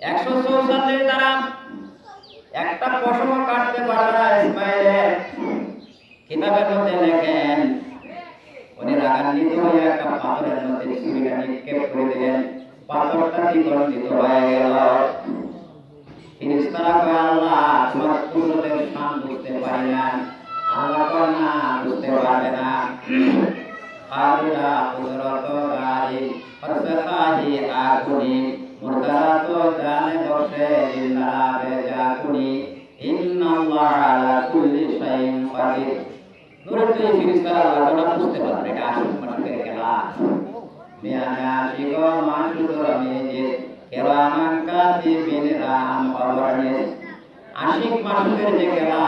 144 দ্বারা একটা পশম কাটতে পারে না। ইসমাইলের কিতাবের মধ্যে লেখেন উনি রাগান্বিত হয়ে একটা পাথরের মধ্যে ছুরিটা নিক্ষেপ করে দিলেন, পাথরটা দ্বিখণ্ডিত হয়ে গেল। ফেরেশতারা কয় আল্লাহ তোমার কুদরতের শান বুঝতে পারি না। আল্লাহ কয় না বুঝতে পারবে না। আলিরা কুদরত গারি ফরসাহি আগুনি মুরদারাত জানে বসে জিল্লা বেজাকুনি ইন্নাল্লাহ আলা কুল্লি শাইইন কাদির। নুরুল ফেরেশতারা আল্লাহটা বুঝতে পারবে এটা আশিক মানুষের খেলা। মিয়ানে আশিক মাসুদুর মেজিদ কেরামান কাতিবিন রাম খবরনে। আশিক মানুষের যে খেলা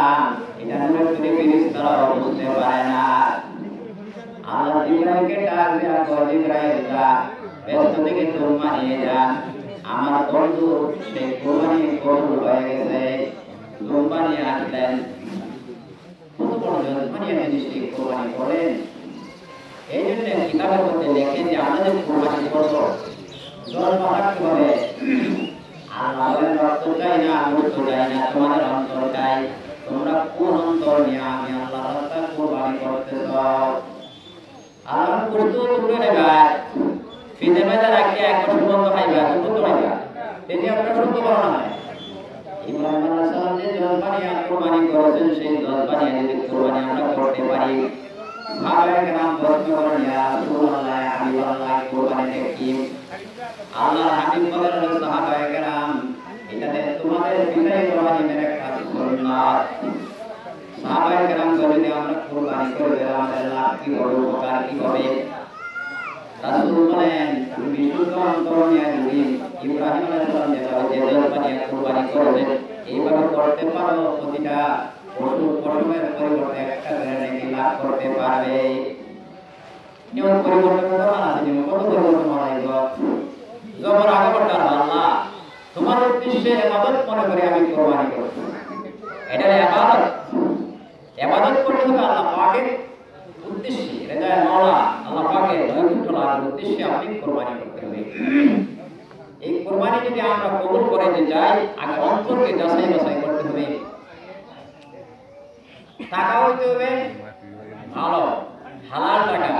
এটা নুরুল ফেরেশতারা বুঝতে পারে না। আল্লাহ জিবরাইলকে ডাক দেয়া কয় জিবরাইল যা ব্যস্ত থেকে তোমা নিয়ে যা, আমার বন্ধু সে কোরবানি কবুল হয়ে গেছে। লম্বা নিয়ে আসলেন, কত বড় জজমানি জিনিসটি কোরবানি করেন। এই জন্য কিতাবের মধ্যে লেখেন যে আমরা যে কোরবানি করবো জজমা রাখতে হবে। আল্লাহ বলেন রক্ত চাই না, গোশত চাই না, তোমাদের অন্তর চাই। তোমরা কোন অন্তর নিয়ে আমি আল্লাহ রাস্তায় কোরবানি করতেছ? আল্লাহ গোশত তুলে নেবা, ফিতে মেজা রাখিয়ে এক বছর বন্ধ খাইবা, দুটো তো খাইবা, এটি আপনার সত্য বর্ণনা হয়। ইব্রাহিম আলাইহিস সালাম যে জজমানি কোরবানি করেছেন সেই জজমানি যদি কোরবানি আমরা করতে পারি, সাহাবায়ে কেরাম প্রশ্ন করেন ইয়া রাসূলুল্লাহ হাবিবাল্লাহ কোরবানি কি? আল্লাহর হাবিব বলেন সাহাবায়ে কেরাম এটাতে তোমাদের পিতাই কোরবানি মেরে কাজ সুন্নাত। সাহাবায়ে কেরাম বলেন আমরা কোরবানি করে আমাদের লাভ কি হবে, উপকার কি হবে? রাসূল বলেন তুমি বিশুদ্ধ অন্তর নিয়ে যদি ইব্রাহিম আলাইহিস সালাম যেভাবে যে জজমানি কোরবানি করেছেন এইভাবে করতে পারো, প্রতিটা পশুর পরিবর্তে একটা করে নেকি লাভ করতে পারবে। যেমন পরিবর্তন করা আছে, যেমন কত পরিবর্তন করা হইব জবর আগে করতে আল্লাহ তোমার উদ্দেশ্যে ইবাদত মনে করে আমি কোরবানি করব। এটা ইবাদত, ইবাদত করতে হবে আল্লাহ পাকের উদ্দেশ্যে, রেজা মাওলা আল্লাহ পাকের নৈকট্য লাভের উদ্দেশ্যে আপনি কোরবানি করতে হবে। এই কোরবানি যদি আমরা কবুল করে যাই আগে অন্তরকে যাচাই বাছাই করতে হবে। টাকা হইতে হবে ভালো হালাল টাকা,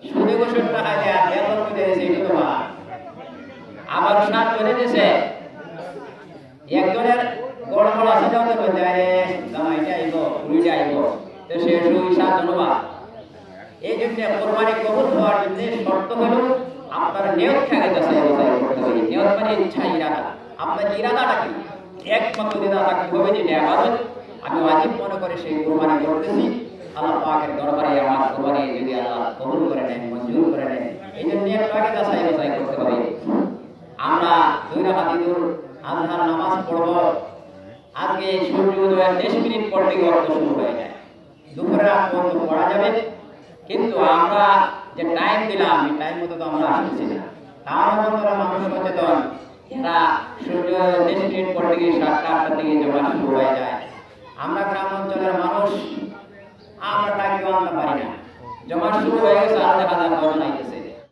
সুদে বসে টাকা দেয়া বেতন করে দিয়েছে এটা তো ভালো। আবার সাত জনে দিয়েছে, একজনের গড়বড় আছে যাও তো যায় জামাইটা আইব কুড়িটা আইব তো সে সুই সাত জনবা। এই জন্য কোরবানি কবুল হওয়ার জন্য শর্ত হলো আপনার নিয়ত থাকে যাচাই বাছাই করতে হবে। নিয়ত মানে ইচ্ছা, ইরাদা। আপনার ইরাদাটা কি? একমাত্র ইরাদা থাকতে হবে যে ইবাদত আমি ওয়াজিব মনে করে সেই কোরবানি করতেছি, আল্লাহ পাকের দরবারে আমার কোরবানি যদি আল্লাহ কবুল করে নেন, মঞ্জুর করে নেন, এই জন্য নিয়তটাকে যাচাই বাছাই করতে হবে। আমরা 2 রাকাত ঈদুল আজহার নামাজ পড়ব, আজকে সূর্য উদয়ের 10 মিনিট পর থেকে ওয়াক্ত শুরু হয়ে যায়, দুপুরের আগ পর্যন্ত পড়া যাবে। কিন্তু আমরা যে টাইম দিলাম এই টাইম মতো তো আমরা আসতেছি না। তার মধ্যে মানুষ সচেতন, এরা সূর্য 10 মিনিট পর থেকে 7টা-8টার দিকে জমা শুরু হয়ে যায়। আমরা গ্রাম অঞ্চলের মানুষ আমরা টাইম আনতে পারি না, জমা শুরু হয়ে গেছে আর দেখা যায় কজন আইতেছে।